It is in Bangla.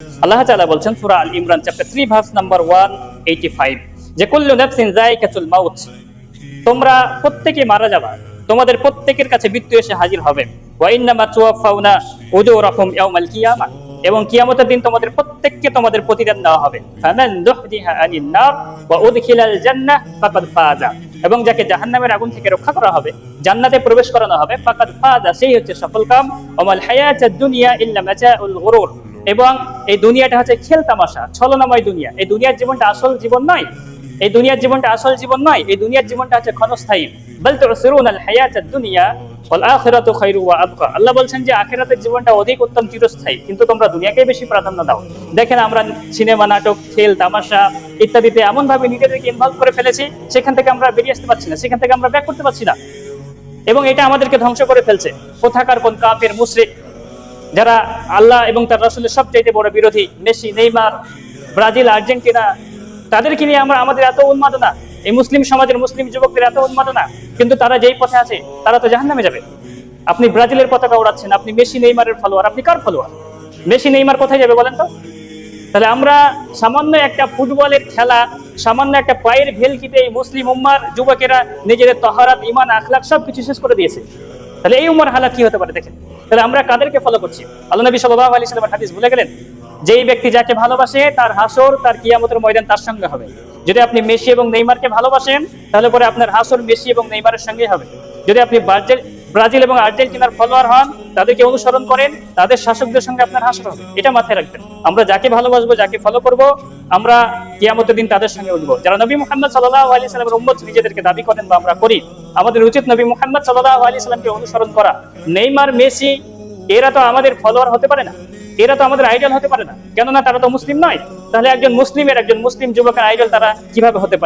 আল্লাহ তাআলা বলছেন সূরা আল ইমরান চ্যাপ্টার 3 ভার্স নাম্বার 185 যে কুল্লু নাফসিন যায়কাতুল মাউত, তোমরা প্রত্যেকে মারা যাবা, তোমাদের প্রত্যেকের কাছে মৃত্যু এসে হাজির হবে। ওয়া ইন্নামা তুওয়াফাউনা উজুরাকুম ইয়াউমাল কিয়ামাহ, এবং কিয়ামতের দিন তোমাদের প্রত্যেককে তোমাদের প্রতিদান দেওয়া হবে। ফামান যুহদিহা আনিন নার ওয়া উদখিলাল জান্নাহ ফাকাদ ফাজা, এবং যাকে জাহান্নামের আগুন থেকে রক্ষা করা হবে, জান্নাতে প্রবেশ করানো হবে, ফাকাদ ফাজা, সেই হচ্ছে সফলকাম। ওয়ামাল হায়াতুদ দুনিয়া ইল্লা মাতাউল গুরুর, এবং এই দুনিয়াটা হচ্ছে খেল তামাশা, ছলনাময় দুনিয়া। এই দুনিয়ার জীবনটা আসল জীবন নয়, এই দুনিয়ার জীবনটা আসল জীবন নয়, এই দুনিয়ার জীবনটা হচ্ছে ক্ষণস্থায়ী। বাল তুসিরুনাল হায়াতাদ দুনিয়া ওয়াল আখিরাতু খায়রু ওয়া আবকা, আল্লাহ বলছেন যে আখিরাতের জীবনটা অধিক উত্তম, চিরস্থায়ী, কিন্তু তোমরা দুনিয়াকেই বেশি প্রাধান্য দাও। দেখেন আমরা সিনেমা, নাটক, খেল তামাশা ইত্যাদিতে এমন ভাবে নিজেদেরকে ইনভলভ করে ফেলেছি, সেখান থেকে আমরা বেরিয়ে আসতে পারছি না, সেখান থেকে আমরা ব্যাক করতে পারছি না, এবং এটা আমাদেরকে ধ্বংস করে ফেলছে। কোথাকার কোন কাফের মুশরিক যারা আল্লাহ এবং তার রাসূলের সবচেয়ে বড় বিরোধী, মেসি, নেইমার, ব্রাজিল, আর্জেন্টিনা, তাদেরকে নিয়ে আমাদের এত উন্মাদনা, এই মুসলিম সমাজের মুসলিম যুবকদের এত উন্মাদনা, কিন্তু তারা যেই পথে আছে তারা তো জাহান্নামে যাবে। আপনি ব্রাজিলের পতাকা ওড়াচ্ছেন, আপনি মেসি নেইমারের ফলোয়ার, আপনি কার ফলোয়ার? মেসি নেইমার কোথায় যাবে বলেন তো? তাহলে আমরা সামান্য একটা ফুটবলের খেলা, সামান্য একটা পায়ের ভেলকিতে এই মুসলিম উম্মার যুবকেরা নিজেদের তহারাত, ঈমান, আখলাক সবকিছু শেষ করে দিয়েছে। তাহলে এই উম্মার হালাত কি হতে পারে দেখেন। তাহলে আমরা কাদেরকে ফলো করছি? আল্লাহ নবী সাল্লাল্লাহু আলাইহি ওয়াসাল্লামের হাদিস ভুলে গেলেন? যেই ব্যক্তি যাকে ভালোবাসে তার হাসর, তার কিয়ামতের ময়দান তার সঙ্গে হবে। যদি আপনি মেসি এবং নেইমারকে ভালোবাসেন, তাহলে পরে আপনার হাসর মেসি এবং নেইমারের সঙ্গে হবে। যদি আপনি ব্রাজিল এবং আর্জেন্টিনার ফলোয়ার হন, তাদেরকে অনুসরণ করেন, তাদের শাসকদের সঙ্গে আপনার হাসর হবে। এটা মাথায় রাখবেন। আমরা যাকে ভালোবাসবো, যাকে ফলো করব, আমরা কিয়ামতের দিন তাদের সঙ্গে উঠবো। যারা নবী মুহাম্মদ সাল্লাল্লাহু আলাইহি ওয়াসাল্লামের উম্মত নিজেদেরকে দাবি করেন বা আমরা করি, আমাদের উচিত নবী মুহাম্মদ সাল্লাল্লাহু আলাইহি ওয়াসাল্লামকে অনুসরণ করা। নেইমার, মেসি এরা তো আমাদের ফলোয়ার হতে পারে না, এরা তো আমাদের আইডল হতে পারে না, কেননা তারা তো মুসলিম নয়। তাহলে একজন মুসলিম যুবকের আইডল তারা কিভাবে হতে পারে?